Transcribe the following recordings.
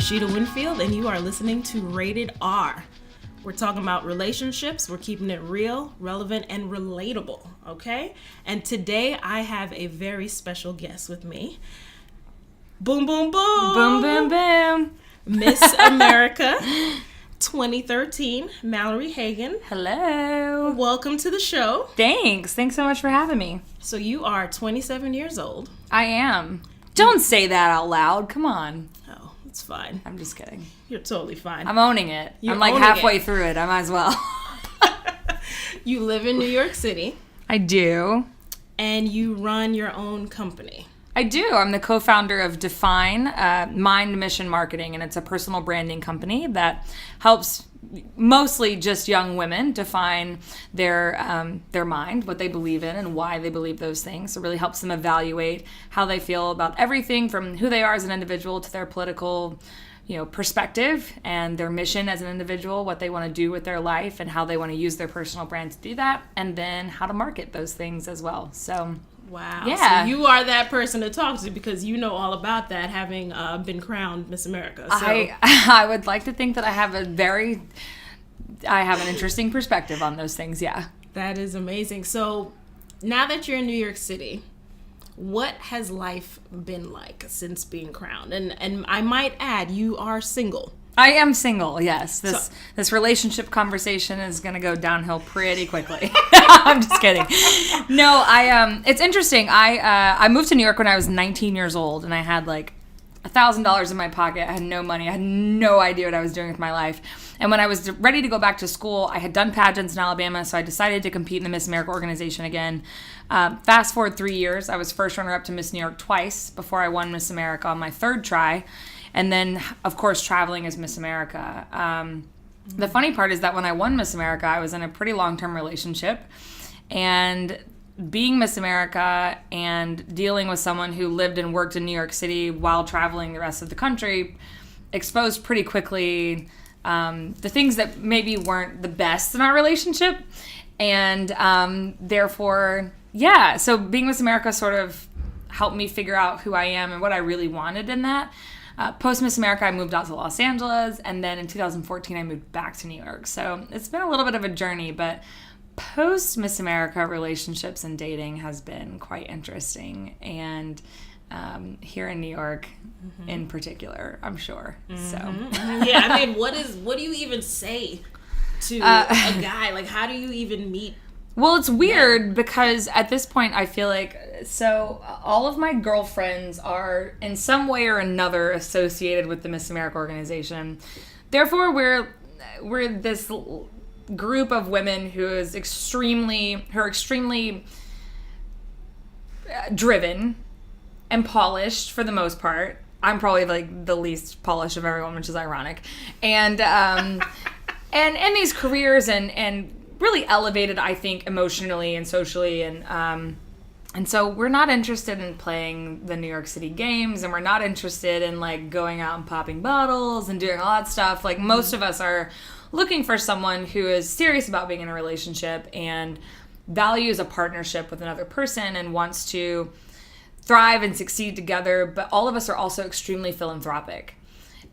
Rasheeda Winfield, and you are listening to Rated R. We're talking about relationships. We're keeping it real, relevant, and relatable, okay? And today I have a very special guest with me. Boom, boom, boom. Boom, boom, boom. Miss America 2013, Mallory Hagan. Hello. Welcome to the show. Thanks so much for having me. So you are 27 years old. I am. Don't say that out loud. Come on. Oh, it's fine. I'm just kidding. You're totally fine. I'm owning it. You're I'm like owning halfway it. through it. I might as well. You live in New York City. I do. And you run your own company. I do. I'm the co-founder of Define Mind Mission Marketing, and it's a personal branding company that helps mostly just young women define their mind, what they believe in, and why they believe those things. It really helps them evaluate how they feel about everything from who they are as an individual to their political, perspective and their mission as an individual, what they want to do with their life, and how they want to use their personal brand to do that, and then how to market those things as well. So. Wow. Yeah. So you are that person to talk to because you know all about that, having been crowned Miss America. So. I would like to think that I have an interesting perspective on those things, yeah. That is amazing. So now that you're in New York City, what has life been like since being crowned? And I might add, you are single. I am single, yes. This relationship conversation is going to go downhill pretty quickly. I'm just kidding. No, it's interesting. I moved to New York when I was 19 years old, and I had like $1,000 in my pocket. I had no money. I had no idea what I was doing with my life. And when I was ready to go back to school, I had done pageants in Alabama, so I decided to compete in the Miss America organization again. Fast forward 3 years, I was first runner-up to Miss New York twice before I won Miss America on my third try. And then, of course, traveling as Miss America. The funny part is that when I won Miss America, I was in a pretty long-term relationship. And being Miss America and dealing with someone who lived and worked in New York City while traveling the rest of the country exposed pretty quickly the things that maybe weren't the best in our relationship. And therefore, yeah, so being Miss America sort of helped me figure out who I am and what I really wanted in that. Post Miss America, I moved out to Los Angeles, and then in 2014, I moved back to New York. So it's been a little bit of a journey, but post Miss America relationships and dating has been quite interesting, and here in New York, in particular, I'm sure. So yeah, I mean, what do you even say to a guy? Like, how do you even meet? Well, it's weird because at this point I feel like, so all of my girlfriends are in some way or another associated with the Miss America organization. Therefore, we're this group of women who are extremely driven and polished for the most part. I'm probably like the least polished of everyone, which is ironic. And and in these careers and really elevated, I think, emotionally and socially, and so we're not interested in playing the New York City games, and we're not interested in like going out and popping bottles and doing all that stuff. Like most of us are looking for someone who is serious about being in a relationship and values a partnership with another person and wants to thrive and succeed together, but all of us are also extremely philanthropic.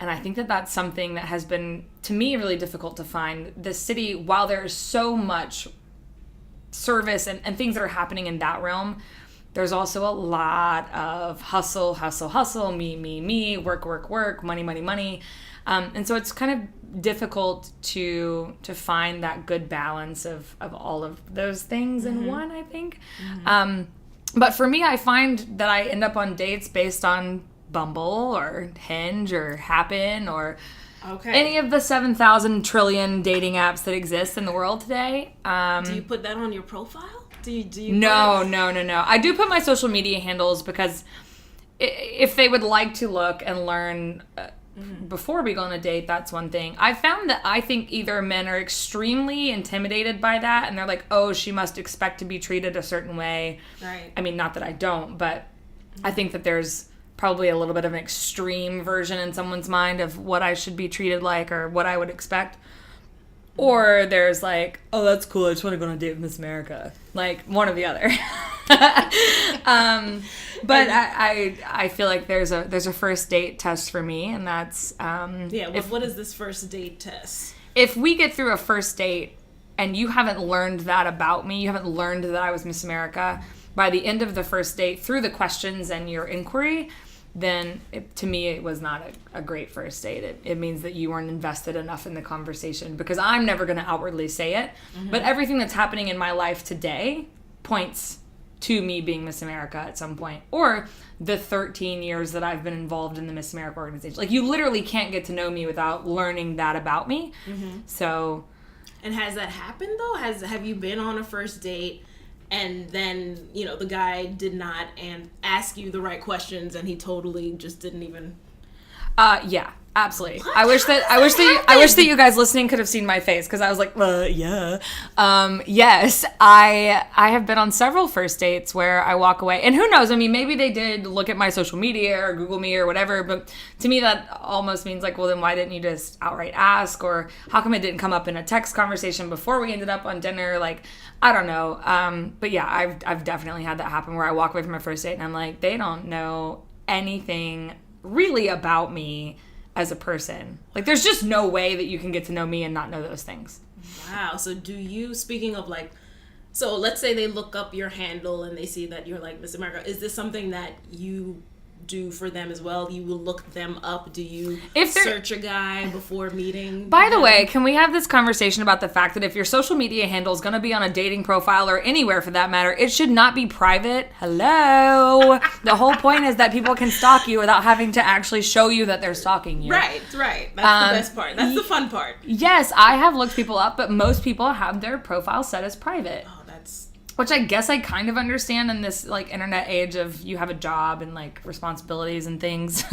And I think that that's something that has been, to me, really difficult to find. The city, while there is so much service and things that are happening in that realm, there's also a lot of hustle, me, work, money. And so it's kind of difficult to find that good balance of all of those things in one, I think. But for me, I find that I end up on dates based on Bumble or Hinge or Happen or any of the 7,000 trillion dating apps that exist in the world today. Do you put that on your profile? Do you No. I do put my social media handles because if they would like to look and learn before we go on a date, that's one thing. I found that I think either men are extremely intimidated by that and they're like, oh, she must expect to be treated a certain way. Right. I mean, not that I don't, but I think that there's probably a little bit of an extreme version in someone's mind of what I should be treated like or what I would expect. Or there's like, oh, that's cool, I just want to go on a date with Miss America. Like, one or the other. But I feel like there's a first date test for me, and that's what is this first date test? If we get through a first date and you haven't learned that about me, you haven't learned that I was Miss America, by the end of the first date, through the questions and your inquiry, then to me it was not a great first date. It means that you weren't invested enough in the conversation, because I'm never going to outwardly say it, but everything that's happening in my life today points to me being Miss America at some point, or the 13 years that I've been involved in the Miss America organization. Like, you literally can't get to know me without learning that about me. So, and has that happened though? Have you been on a first date and then, the guy did not ask you the right questions and he totally just didn't even... Yeah, absolutely. I wish that you guys listening could have seen my face, because I was like, yeah. Yes, I have been on several first dates where I walk away, and who knows? I mean, maybe they did look at my social media or Google me or whatever, but to me that almost means like, well, then why didn't you just outright ask, or how come it didn't come up in a text conversation before we ended up on dinner? Like, I don't know. But yeah, I've definitely had that happen where I walk away from my first date and I'm like, they don't know anything really about me as a person. Like, there's just no way that you can get to know me and not know those things. Wow. So speaking of like, so let's say they look up your handle and they see that you're like Miss America. Is this something that you do for them as well? You will look them up? Do you search a guy before meeting? By the way, can we have this conversation about the fact that if your social media handle is going to be on a dating profile or anywhere for that matter, it should not be private? Hello. The whole point is that people can stalk you without having to actually show you that they're stalking you. Right. That's the best part. That's the fun part. Yes, I have looked people up, but most people have their profile set as private. Which I guess I kind of understand in this, like, internet age of you have a job and, like, responsibilities and things.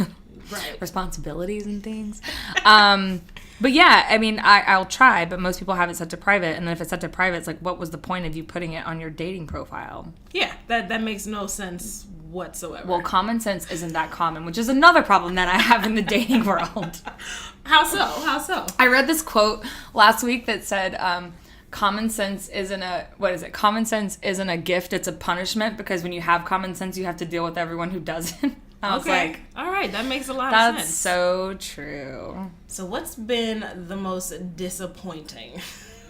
Right. Responsibilities and things. But yeah, I mean, I'll try, but most people have it set to private. And then if it's set to private, it's like, what was the point of you putting it on your dating profile? Yeah, that makes no sense whatsoever. Well, common sense isn't that common, which is another problem that I have in the dating world. How so? I read this quote last week that said, common sense isn't Common sense isn't a gift, it's a punishment, because when you have common sense, you have to deal with everyone who doesn't. I was like, all right, that makes a lot of sense. That's so true. So what's been the most disappointing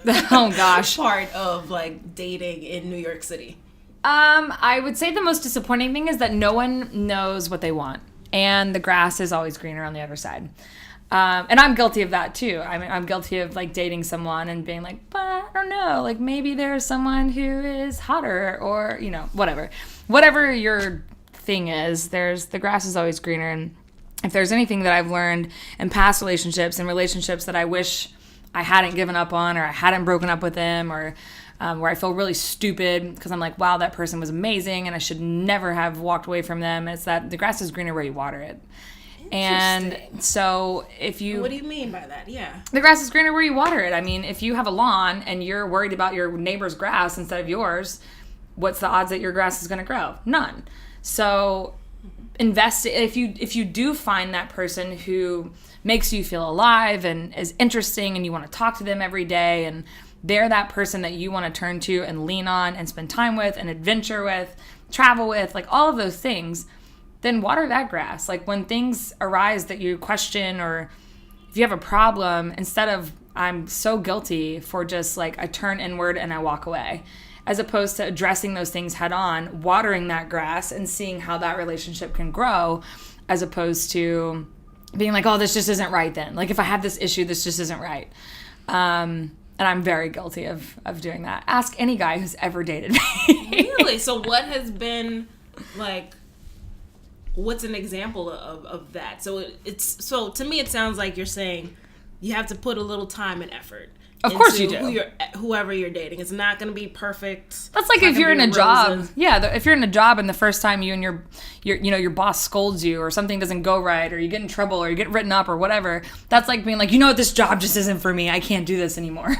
oh gosh part of like dating in New York City? I would say the most disappointing thing is that no one knows what they want, and the grass is always greener on the other side. And I'm guilty of that too. I mean, I'm guilty of like dating someone and being like, but I don't know, like maybe there's someone who is hotter, or, whatever your thing is, the grass is always greener. And if there's anything that I've learned in past relationships and relationships that I wish I hadn't given up on, or I hadn't broken up with them, or where I feel really stupid because I'm like, wow, that person was amazing and I should never have walked away from them, it's that the grass is greener where you water it. And so if you... What do you mean by that? Yeah. The grass is greener where you water it. I mean, if you have a lawn and you're worried about your neighbor's grass instead of yours, what's the odds that your grass is going to grow? None. So invest... If you do find that person who makes you feel alive and is interesting and you want to talk to them every day, and they're that person that you want to turn to and lean on and spend time with and adventure with, travel with, like all of those things, then water that grass. Like when things arise that you question, or if you have a problem, instead of I'm so guilty for just like I turn inward and I walk away, as opposed to addressing those things head on, watering that grass and seeing how that relationship can grow, as opposed to being like, oh, this just isn't right then. Like if I have this issue, this just isn't right. And I'm very guilty of doing that. Ask any guy who's ever dated me. Really? So what has been like... What's an example of that? So so to me it sounds like you're saying you have to put a little time and effort. Of course you do. Whoever you're dating, it's not going to be perfect. That's like if you're in a job. Yeah, if you're in a job and the first time you and your boss scolds you, or something doesn't go right, or you get in trouble, or you get written up, or whatever. That's like being like, this job just isn't for me. I can't do this anymore.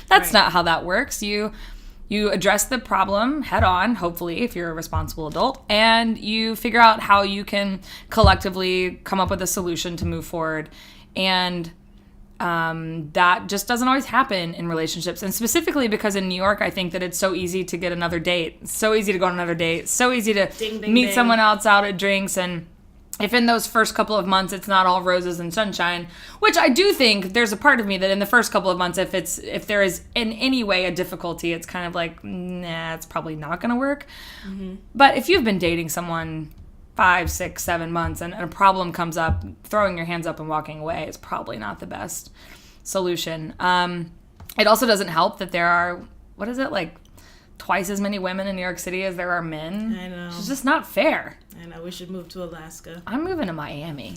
That's not how that works. You address the problem head on, hopefully, if you're a responsible adult, and you figure out how you can collectively come up with a solution to move forward. And that just doesn't always happen in relationships. And specifically because in New York, I think that it's so easy to get another date. It's so easy to go on another date. So easy to meet someone else out at drinks. And if in those first couple of months it's not all roses and sunshine, which I do think there's a part of me that in the first couple of months, if there is in any way a difficulty, it's kind of like, nah, it's probably not going to work. Mm-hmm. But if you've been dating someone 5, 6, 7 months and a problem comes up, throwing your hands up and walking away is probably not the best solution. It also doesn't help that there are, what is it, like twice as many women in New York City as there are men. I know. It's just not fair. I know. We should move to Alaska. I'm moving to Miami.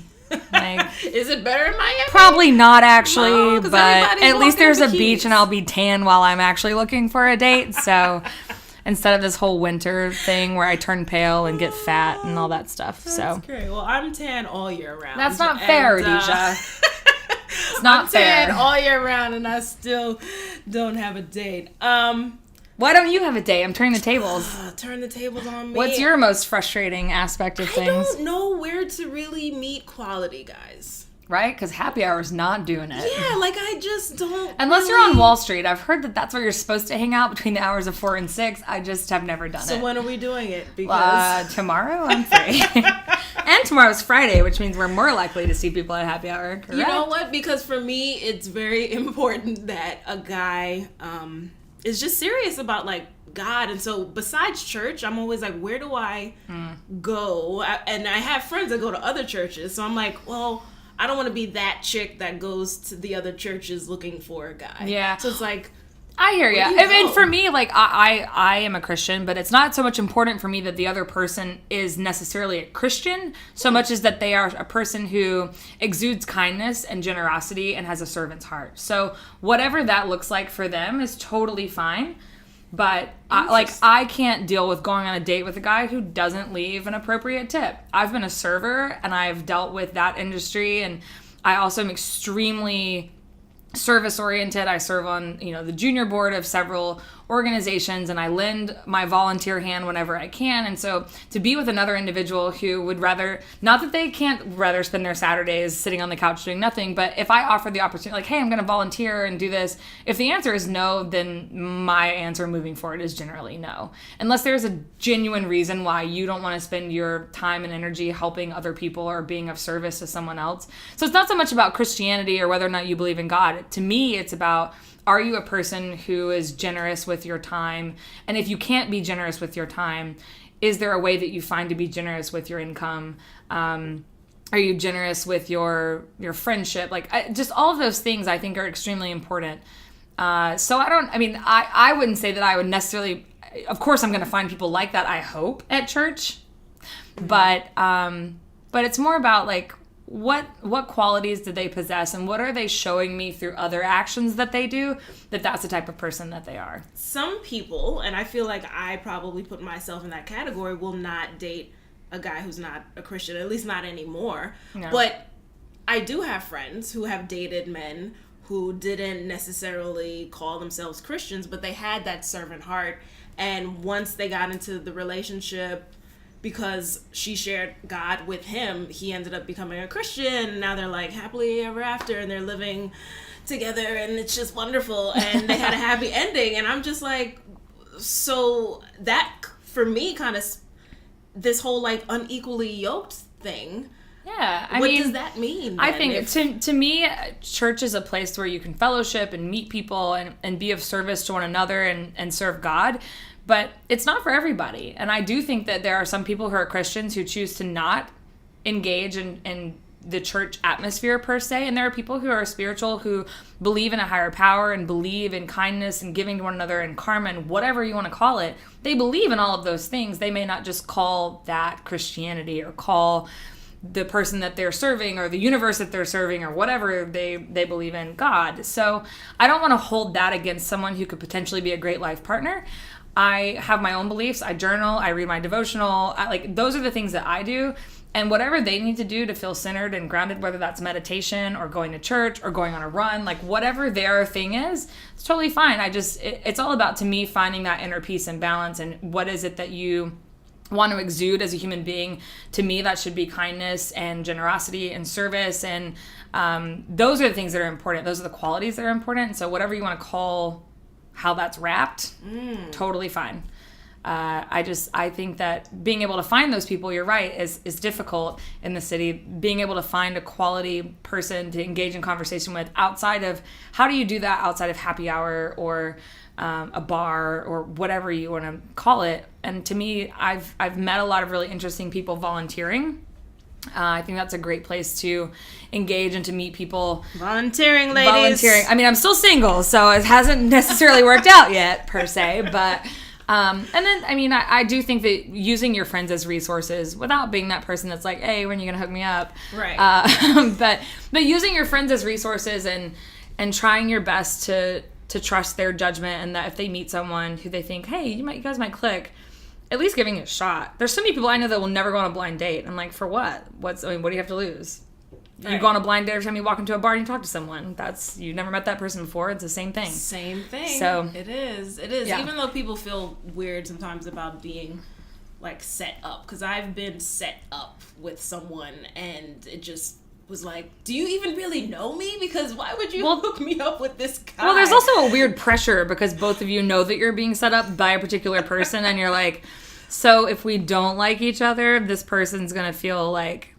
Like, is it better in Miami? Probably not, actually, no, but at least there's a beach and I'll be tan while I'm actually looking for a date, so... Instead of this whole winter thing where I turn pale and get fat and all that stuff. That's great. Well, I'm tan all year round. That's not fair, Rhodesia. It's not fair. I'm tan all year round and I still don't have a date. Why don't you have a date? I'm turning the tables. Turn the tables on me. What's your most frustrating aspect of things? I don't know where to really meet quality guys. Right? Because happy hour's not doing it. Yeah, like I just don't. Unless you're on Wall Street. I've heard that that's where you're supposed to hang out between the hours of 4 and 6. I just have never done it. So when are we doing it? Because tomorrow I'm free. And tomorrow's Friday, which means we're more likely to see people at happy hour. Correct? You know what? Because for me, it's very important that a guy is just serious about like God. And so besides church, I'm always like, where do I go? And I have friends that go to other churches. So I'm like, well, I don't want to be that chick that goes to the other churches looking for a guy. Yeah. So it's like, I hear you. I mean, for me, like, I am a Christian, but it's not so much important for me that the other person is necessarily a Christian, so much as that they are a person who exudes kindness and generosity and has a servant's heart. So whatever that looks like for them is totally fine. But I can't deal with going on a date with a guy who doesn't leave an appropriate tip. I've been a server and I've dealt with that industry, and I also am extremely service oriented. I serve on, the junior board of several organizations, and I lend my volunteer hand whenever I can. And so to be with another individual who would rather, not that they can't rather spend their Saturdays sitting on the couch doing nothing, but if I offer the opportunity, like, hey, I'm going to volunteer and do this, if the answer is no, then my answer moving forward is generally no. Unless there's a genuine reason why you don't want to spend your time and energy helping other people or being of service to someone else. So it's not so much about Christianity or whether or not you believe in God. To me, it's about, are you a person who is generous with your time? And if you can't be generous with your time, is there a way that you find to be generous with your income? Are you generous with your friendship? Like, just all of those things I think are extremely important. So I wouldn't say that I would necessarily, of course I'm going to find people like that, I hope, at church. But it's more about like, what qualities do they possess and what are they showing me through other actions that they do, that's the type of person that they are. Some people, and I feel like I probably put myself in that category, will not date a guy who's not a Christian, at least not anymore. No. But I do have friends who have dated men who didn't necessarily call themselves Christians, but they had that servant heart. And once they got into the relationship, because she shared God with him, he ended up becoming a Christian, and now they're like happily ever after, and they're living together, and it's just wonderful, and they had a happy ending. And I'm just like, so that for me kind of this whole like unequally yoked thing. Yeah, I mean, what does that mean? I think to me, church is a place where you can fellowship and meet people and be of service to one another and serve God. But it's not for everybody. And I do think that there are some people who are Christians who choose to not engage in the church atmosphere per se. And there are people who are spiritual who believe in a higher power and believe in kindness and giving to one another and karma and whatever you want to call it. They believe in all of those things. They may not just call that Christianity or call the person that they're serving or the universe that they're serving or whatever they believe in God. So I don't want to hold that against someone who could potentially be a great life partner. I have my own beliefs. I journal. I read my devotional. Those are the things that I do. And whatever they need to do to feel centered and grounded, whether that's meditation or going to church or going on a run, like whatever their thing is, it's totally fine. It's all about, to me, finding that inner peace and balance and what is it that you want to exude as a human being, to me, that should be kindness and generosity and service. And those are the things that are important. Those are the qualities that are important. And so whatever you want to call how that's wrapped, totally fine. I think that being able to find those people, you're right, is difficult in the city. Being able to find a quality person to engage in conversation with outside of, how do you do that outside of happy hour or a bar or whatever you want to call it? And to me, I've met a lot of really interesting people volunteering. I think that's a great place to engage and to meet people. Volunteering, ladies. Volunteering. I mean, I'm still single, so it hasn't necessarily worked out yet, per se, but... and then, I mean, I do think that using your friends as resources without being that person that's like, hey, when are you going to hook me up? Right. But using your friends as resources and trying your best to trust their judgment, and that if they meet someone who they think, hey, you guys might click, at least giving it a shot. There's so many people I know that will never go on a blind date. I'm like, for what? What do you have to lose? Right. You go on a blind date every time you walk into a bar and you talk to someone. You've never met that person before. It's the same thing. Same thing. So it is. Yeah. Even though people feel weird sometimes about being like set up, because I've been set up with someone and it just was like, do you even really know me? Because why would you hook me up with this guy? Well, there's also a weird pressure because both of you know that you're being set up by a particular person, and you're like, so if we don't like each other, this person's gonna feel like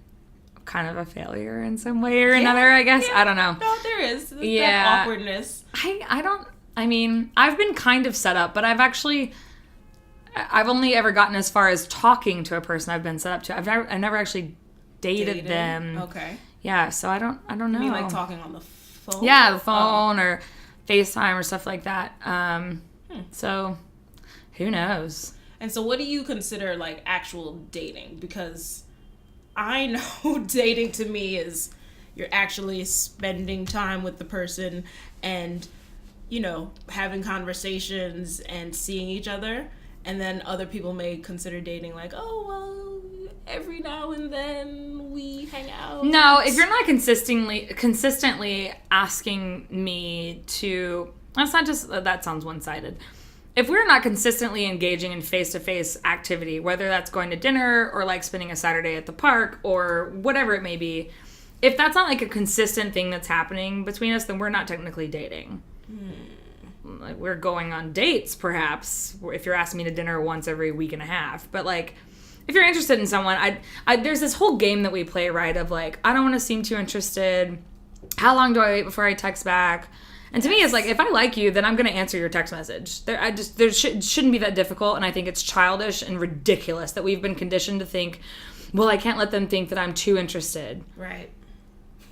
kind of a failure in some way or another, I guess. I don't know. No, there is. There's that awkwardness. I mean, I've been kind of set up, but I've only ever gotten as far as talking to a person I've been set up to. I've never actually dated them. Okay. Yeah, so I don't know. You mean like talking on the phone? Yeah, the phone or FaceTime or stuff like that. So who knows? And so what do you consider like actual dating? Because I know dating to me is you're actually spending time with the person and, having conversations and seeing each other. And then other people may consider dating like, oh, well, every now and then we hang out. No, if you're not consistently asking me to, that's not just, that sounds one-sided. If we're not consistently engaging in face-to-face activity, whether that's going to dinner or like spending a Saturday at the park or whatever it may be, if that's not like a consistent thing that's happening between us, then we're not technically dating. Like, we're going on dates, perhaps, if you're asking me to dinner once every week and a half. But like, if you're interested in someone, there's this whole game that we play, right, of like, I don't want to seem too interested. How long do I wait before I text back? And to me, it's like, if I like you, then I'm going to answer your text message. Shouldn't be that difficult, and I think it's childish and ridiculous that we've been conditioned to think, well, I can't let them think that I'm too interested. Right.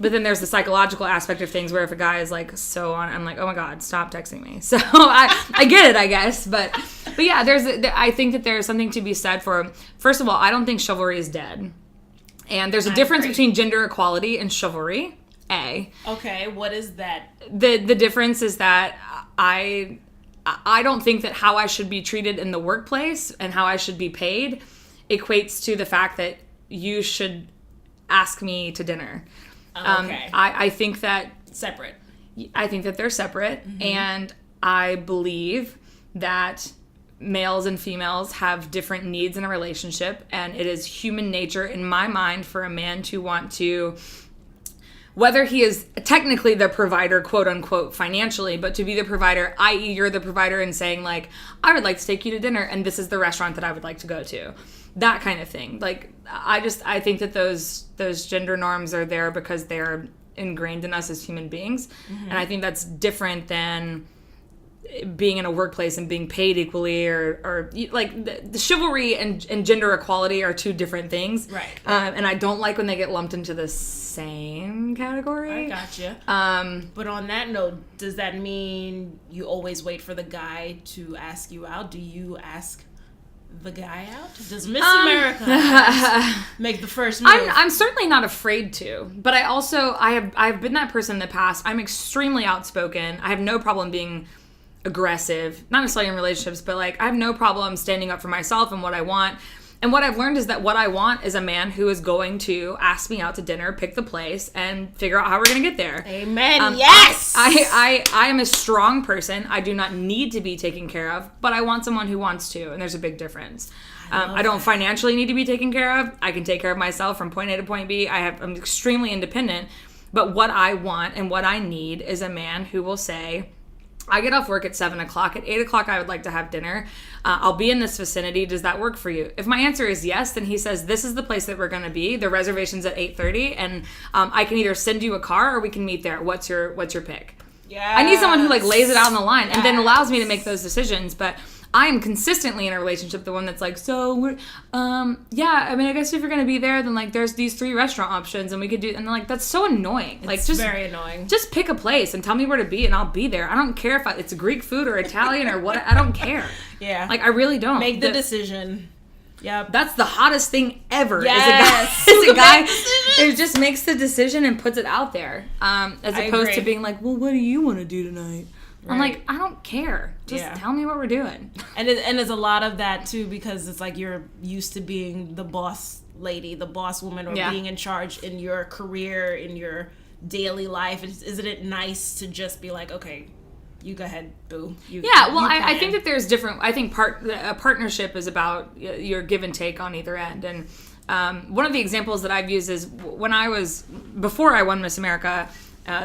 But then there's the psychological aspect of things where if a guy is like so on, I'm like, oh my God, stop texting me. So I get it, I guess. But yeah, I think that there's something to be said for, first of all, I don't think chivalry is dead. And there's a difference between gender equality and chivalry. Okay, what is that? The difference is that I don't think that how I should be treated in the workplace and how I should be paid equates to the fact that you should ask me to dinner. Okay. I think that separate. I think that they're separate, and I believe that males and females have different needs in a relationship, and it is human nature in my mind for a man to want to, whether he is technically the provider, quote unquote, financially, but to be the provider, i.e. you're the provider and saying like, I would like to take you to dinner and this is the restaurant that I would like to go to. That kind of thing. Like, I think that those gender norms are there because they're ingrained in us as human beings. And I think that's different than being in a workplace and being paid equally or like the chivalry and gender equality are two different things. Right. And I don't like when they get lumped into the same category. I gotcha. But on that note, does that mean you always wait for the guy to ask you out? Do you ask the guy out? Does Miss America make the first move? I'm certainly not afraid to, but I've been that person in the past. I'm extremely outspoken. I have no problem being aggressive, not necessarily in relationships, but like I have no problem standing up for myself and what I want. And what I've learned is that what I want is a man who is going to ask me out to dinner, pick the place, and figure out how we're going to get there. Amen. Yes! I am a strong person. I do not need to be taken care of, but I want someone who wants to, and there's a big difference. I don't financially need to be taken care of. I can take care of myself from point A to point B. I'm extremely independent, but what I want and what I need is a man who will say, I get off work at 7 o'clock. At 8 o'clock, I would like to have dinner. I'll be in this vicinity. Does that work for you? If my answer is yes, then he says, this is the place that we're going to be. The reservation's at 8:30, and I can either send you a car or we can meet there. What's your pick? Yeah. I need someone who like lays it out on the line and then allows me to make those decisions. But I am consistently in a relationship the one that's like, so we're, I mean, I guess if you're going to be there, then like there's these 3 restaurant options and we could do, and like, that's so annoying. Like, just very annoying. Just pick a place and tell me where to be and I'll be there. I don't care if it's Greek food or Italian or what, I don't care. Yeah. Like, I really don't. Make the decision. Yep. That's the hottest thing ever. Yes. Is a guy who just makes the decision and puts it out there. As opposed to being like, well, what do you want to do tonight? Right. I'm like, I don't care. Just tell me what we're doing. And there's a lot of that, too, because it's like you're used to being the boss lady, the boss woman, or being in charge in your career, in your daily life. Isn't it nice to just be like, okay, you go ahead, boo. I think that there's different... I think a partnership is about your give and take on either end. And one of the examples that I've used is before I won Miss America...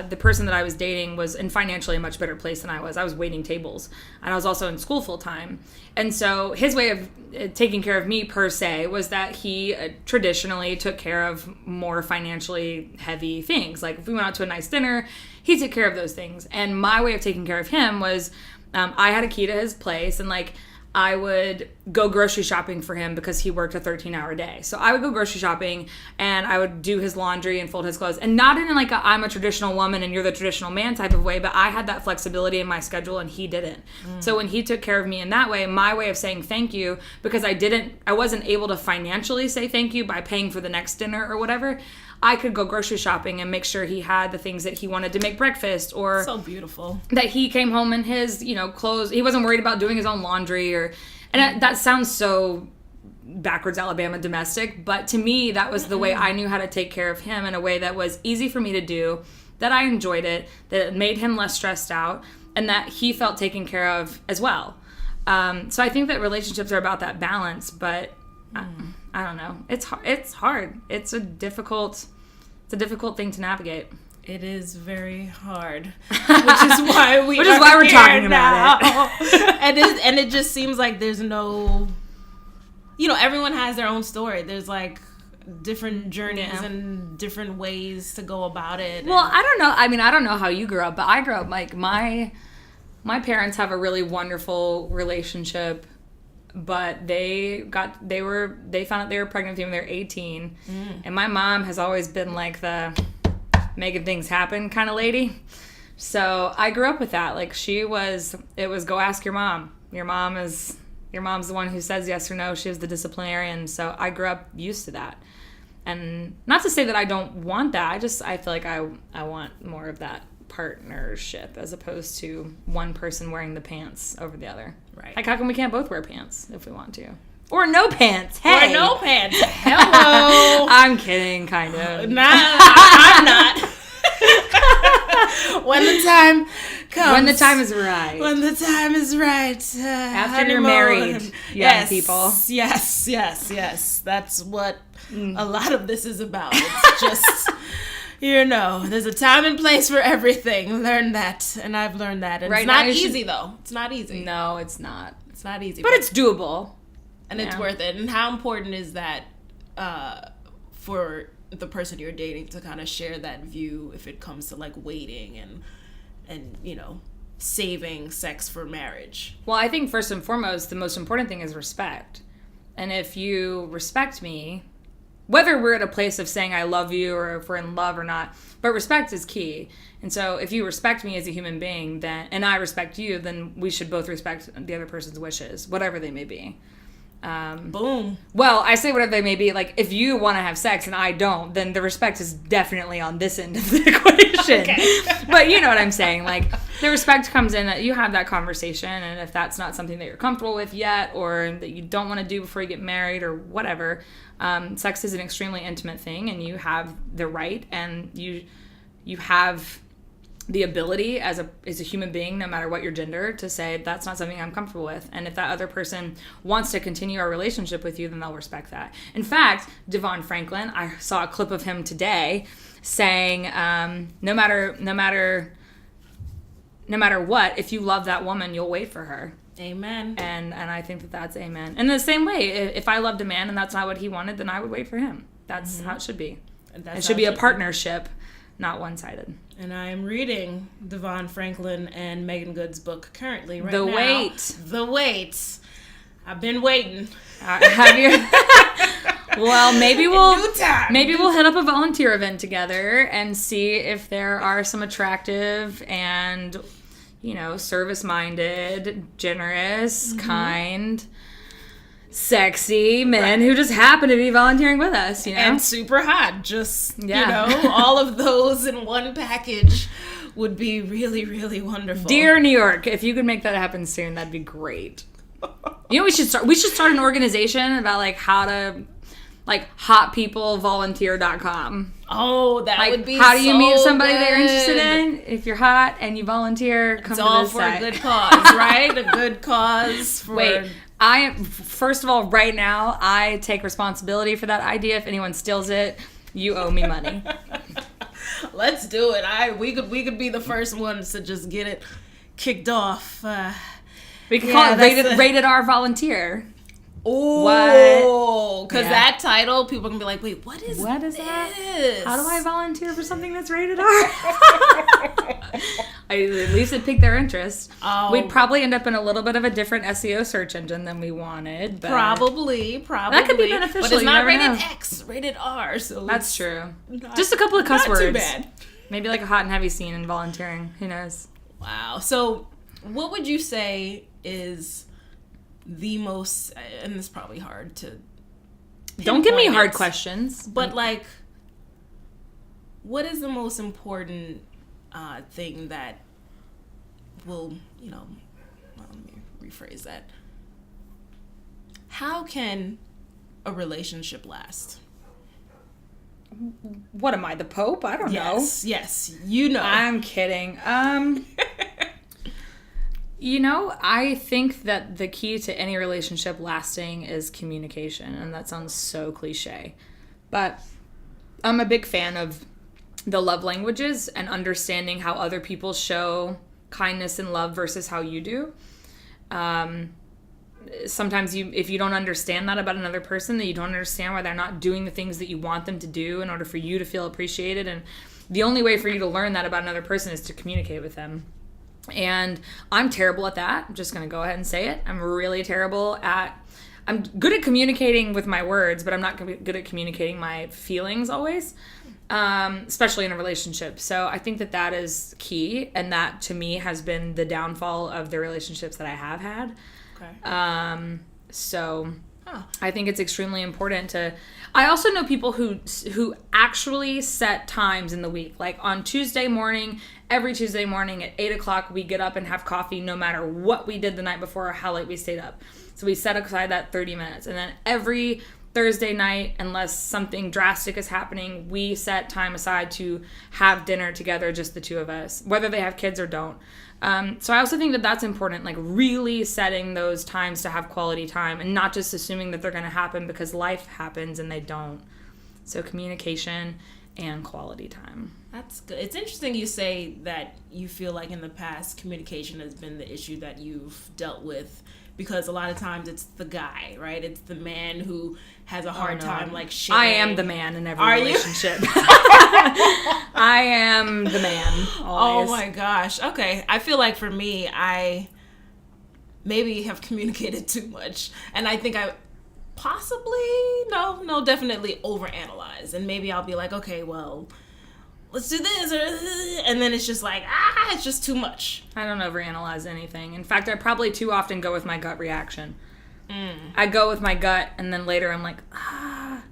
the person that I was dating was in financially a much better place than I was. I was waiting tables, and I was also in school full time. And so his way of taking care of me per se was that he traditionally took care of more financially heavy things. Like if we went out to a nice dinner, he took care of those things. And my way of taking care of him was I had a key to his place, and like I would go grocery shopping for him because he worked a 13-hour day. So I would go grocery shopping and I would do his laundry and fold his clothes. And not in like I'm a traditional woman and you're the traditional man type of way, but I had that flexibility in my schedule and he didn't. So when he took care of me in that way, my way of saying thank you, because I wasn't able to financially say thank you by paying for the next dinner or whatever, I could go grocery shopping and make sure he had the things that he wanted to make breakfast, or so beautiful that he came home in his, clothes. He wasn't worried about doing his own laundry and that sounds so backwards Alabama domestic, but to me, that was the way I knew how to take care of him in a way that was easy for me to do, that I enjoyed it, that it made him less stressed out, and that he felt taken care of as well. So I think that relationships are about that balance, but I don't know. It's hard. It's a difficult thing to navigate. It is very hard, which is why we're talking about it. And it just seems like there's no, everyone has their own story. There's like different journeys and different ways to go about it. Well, I don't know. I mean, I don't know how you grew up, but I grew up like my parents have a really wonderful relationship. But they found out they were pregnant when they were 18. And my mom has always been like the making things happen kind of lady. So I grew up with that. Like it was go ask your mom. Your mom's the one who says yes or no. She was the disciplinarian. So I grew up used to that. And not to say that I don't want that. I feel like I want more of that partnership as opposed to one person wearing the pants over the other. Right. Like, how come we can't both wear pants if we want to? Or no pants. Hey. Or no pants. Hello. I'm kidding, kind of. Nah, I'm not. When the time comes. When the time is right. When the time is right. After you're married, young people. Yes. That's what a lot of this is about. It's just... there's a time and place for everything. Learn that. And I've learned that. And it's not easy, though. It's not easy. No, it's not. It's not easy. But it's doable. And it's worth it. And how important is that for the person you're dating to kind of share that view if it comes to, like, waiting and saving sex for marriage? Well, I think first and foremost, the most important thing is respect. And if you respect me... whether we're at a place of saying I love you or if we're in love or not, but respect is key. And so if you respect me as a human being and I respect you, then we should both respect the other person's wishes, whatever they may be. Boom. Well, I say whatever they may be. Like, if you want to have sex and I don't, then the respect is definitely on this end of the equation. Okay. But you know what I'm saying. Like, the respect comes in that you have that conversation, and if that's not something that you're comfortable with yet, or that you don't want to do before you get married, or whatever, sex is an extremely intimate thing, and you have the right, and you have the ability as a human being, no matter what your gender, to say that's not something I'm comfortable with. And if that other person wants to continue our relationship with you, then they'll respect that. In fact, Devon Franklin, I saw a clip of him today saying, no matter what, if you love that woman, you'll wait for her. Amen. And I think that's amen. And the same way, if I loved a man and that's not what he wanted, then I would wait for him. That's how it should be. It should be a partnership, not one-sided. And I am reading Devon Franklin and Megan Good's book currently right now. The Wait. I've been waiting. Have you? Well, maybe we'll hit up a volunteer event together and see if there are some attractive and, service-minded, generous, kind, sexy men who just happen to be volunteering with us, And super hot. Just, all of those in one package would be really, really wonderful. Dear New York, if you could make that happen soon, that'd be great. We should start an organization about, how to, hotpeoplevolunteer.com. Oh, that would be how do you meet somebody good. that you're interested in? If you're hot and you volunteer, come to this site. It's all for a good cause, right? A good cause for... Wait, first of all, right now, I take responsibility for that idea. If anyone steals it, you owe me money. Let's do it. We could be the first ones to just get it kicked off. We could call it Rated R Volunteer. Oh, because that title, people can be like, wait, what is that? How do I volunteer for something that's rated R? At least it piqued their interest. Oh. We'd probably end up in a little bit of a different SEO search engine than we wanted. But Probably. That could be beneficial. But it's not rated X, rated R. So that's true. Just a couple of cuss words. Not too bad. Maybe a hot and heavy scene in volunteering. Who knows? Wow. So what would you say is the most, and it's probably hard to don't give me hard questions, but what is the most important thing that will, well, let me rephrase that. How can a relationship last? What am I, the Pope? I don't know. Yes, I'm kidding. I think that the key to any relationship lasting is communication, and that sounds so cliche. But I'm a big fan of the love languages and understanding how other people show kindness and love versus how you do. Sometimes if you don't understand that about another person, then you don't understand why they're not doing the things that you want them to do in order for you to feel appreciated. And the only way for you to learn that about another person is to communicate with them. And I'm terrible at that. I'm just going to go ahead and say it. I'm good at communicating with my words, but I'm not good at communicating my feelings always, especially in a relationship. So I think that is key. And that to me has been the downfall of the relationships that I have had. Okay. I think it's extremely important I also know people who actually set times in the week. Like on Tuesday morning, every Tuesday morning at 8:00, we get up and have coffee no matter what we did the night before or how late we stayed up. So we set aside that 30 minutes. And then every Thursday night, unless something drastic is happening, we set time aside to have dinner together, just the two of us, whether they have kids or don't. So I also think that that's important, really setting those times to have quality time and not just assuming that they're going to happen because life happens and they don't. So communication and quality time. That's good. It's interesting you say that you feel like in the past communication has been the issue that you've dealt with, because a lot of times it's the guy, right? It's the man who has a hard time sharing. I am the man in every relationship. I am the man always. Oh my gosh. Okay. I feel like for me, I maybe have communicated too much. And I think I definitely overanalyze. And maybe I'll be like, okay, well, let's do this. And then it's just it's just too much. I don't overanalyze anything. In fact, I probably too often go with my gut reaction. I go with my gut, and then later I'm like,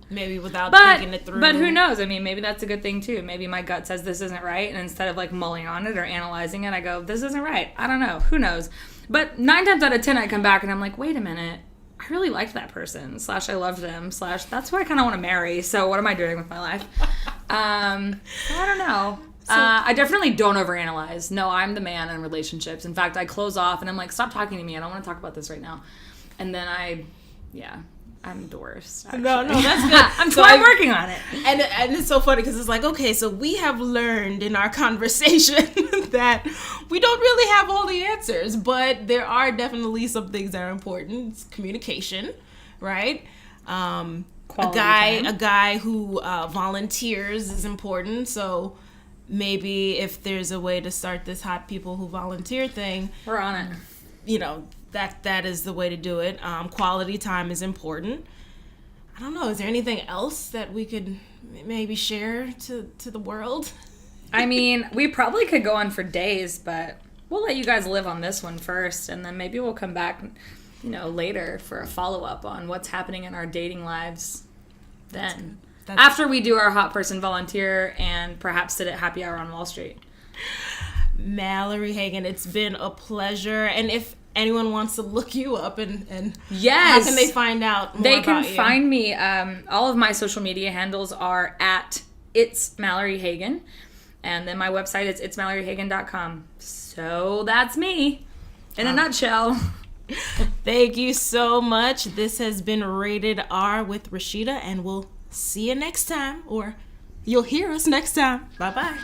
maybe without thinking it through. But who knows? I mean, maybe that's a good thing too. Maybe my gut says this isn't right, and instead of like mulling on it or analyzing it, I go, this isn't right. I don't know. Who knows? But 9 times out of 10, I come back and I'm like, wait a minute. I really liked that person. / I loved them. / that's who I kind of want to marry. So what am I doing with my life? I don't know. I definitely don't overanalyze. No, I'm the man in relationships. In fact, I close off and I'm like, stop talking to me. I don't want to talk about this right now. And then I'm the worst. Actually. No, that's good. I'm working on it. And it's so funny because it's like, okay, so we have learned in our conversation that we don't really have all the answers, but there are definitely some things that are important. It's communication, right? A guy who volunteers is important. So maybe if there's a way to start this hot people who volunteer thing, we're on it. You know, that is the way to do it. Quality time is important. I don't know. Is there anything else that we could maybe share to the world? I mean, we probably could go on for days, but we'll let you guys live on this one first, and then maybe we'll come back, later for a follow-up on what's happening in our dating lives then. After we do our hot person volunteer and perhaps sit at happy hour on Wall Street. Mallory Hagen, it's been a pleasure. And if anyone wants to look you up and yes, how can they find out more they about can you? find me. All of my social media handles are at It's Mallory Hagen, and then my website is itsmalloryhagen.com. So that's me in a nutshell. Thank you so much. This has been Rated R with Rasheeda, and we'll see you next time, or you'll hear us next time. Bye-bye.